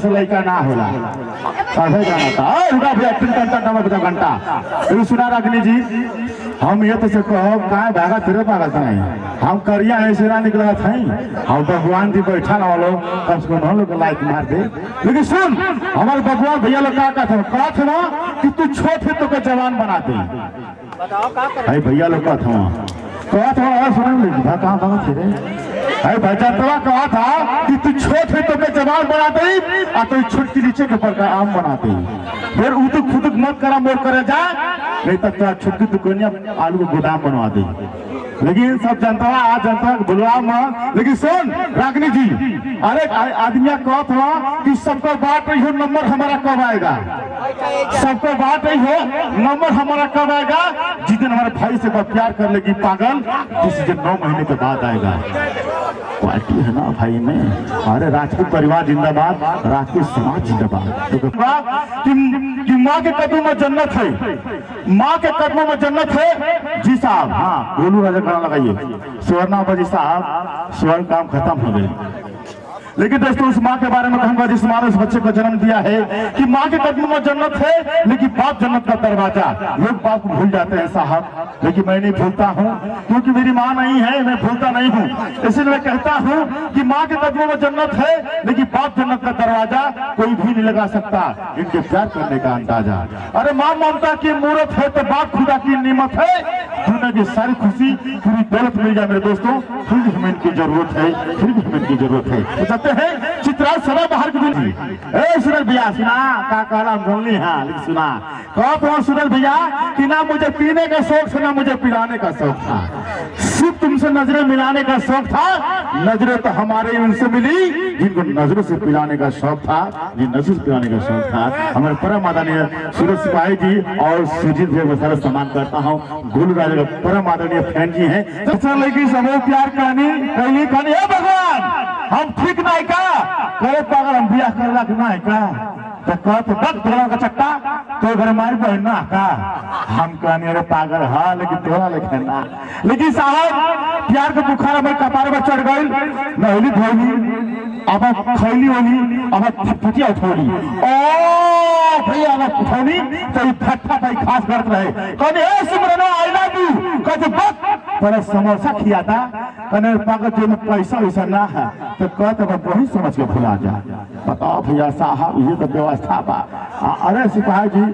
लड़का ना होला साधे गाना था रुका भैया 3 घंटा फिर सुना रखनी जी हम ये तो से कहो कहाँ भागा तेरे पागल नहीं हम करिया ऐसे ना निकला था हम भगवान जी बैठा ना वालों कम से कम हम लोग लाइट मार दे लेकिन सुन हमारे भगवान भैया लोग कहा था ना कि तू छोटे तो के जवान बना दे भाई भैया लोग कहा था सुन कहाँ अरे भजतवा कहा था कि तू छोटे तो के जवान बना दे और तो छुटकी नीचे के ऊपर का आम बना दे फिर वो तो खुद मत करा मोर करे जा नहीं तक तो छुटकी दुकानिया आलू का गोदाम बनवा दे लेकिन सब जनता आज जनता बुलवा में लेकिन सुन रागनी जी अरे आदमिया कहा था कि सबको बात नहीं हो नंबर हमारा कब आएगा सबको बात नहीं हो नंबर हमारा कब आएगा जिस दिन हमारे भाई से प्यार कर लेगी पागल उस दिन 9 महीने के बाद आएगा पार्टी है ना भाई में अरे राजपूत परिवार जिंदाबाद राजपूत समाज जिंदाबाद कि माँ के कदमों में जन्नत है माँ के कदमों में जन्नत है जी साहब हाँ गोलू राजा गाना लगाइए स्वर्णा जी साहब स्वर्ण काम खत्म हो गए लेकिन दोस्तों उस माँ के बारे में कहूंगा जिस माँ ने उस बच्चे को जन्म दिया है कि माँ के कदमों में जन्नत है लेकिन बाप जन्नत का दरवाजा लोग बाप को भूल जाते हैं साहब लेकिन मैं नहीं भूलता हूँ क्योंकि मेरी माँ नहीं है मैं भूलता नहीं हूँ इसलिए मैं कहता हूँ कि माँ के कदमों में जन्नत है लेकिन बाप जन्नत का दरवाजा कोई भी नहीं लगा सकता इनके प्यार करने का अंदाजा अरे माँ ममता की मूर्त है तो बाप खुदा की नियमत है दुनिया की सारी खुशी पूरी दौलत मिल जाए मेरे दोस्तों फिर भी हमें इनकी जरूरत है फिर भी हमें इनकी जरूरत है हैं चित्रा सदा बाहर की ए सुनल भैया सुना का कहला बोलनी है लेकिन सुना कहो तो सुनल भैया कि ना मुझे पीने का शौक था ना मुझे पिलाने का शौक था सिर्फ तुमसे नजरें मिलाने का शौक था नजरें तो हमारे उनसे मिली जिनको नजरों से पिलाने का शौक था जिन नजरों से पिलाने का शौक था हमारे परम आदरणीय सूरज सिपाही जी और सुजीत भैया को सारा सम्मान करता हूँ गोलू राजा का परम आदरणीय फैन जी है लेकिन समूह प्यार कहानी है भगवान हम ठीक नहीं का करे पागल हम बियाह करला के नहीं का तो कहते बक तोरा का चट्टा तो घर मार पे ना का हम कहने अरे पागल हाँ लेकिन तोरा लेके ना लेकिन साहब प्यार के बुखार हमारे कपार पर चढ़ गई नहली धोली अब खैली होली अब फटिया थोड़ी ओ भैया अब उठौनी तो फट्टा भाई खास करत रहे कहने ए सिमरनो आई लव यू कहते बक पर समोसा खियाता कहने पागल जो में पैसा वैसा ना है तो कहते वही समझ के भुला जा बताओ भैया साहब ये तो व्यवस्था बा अरे सिपाही जी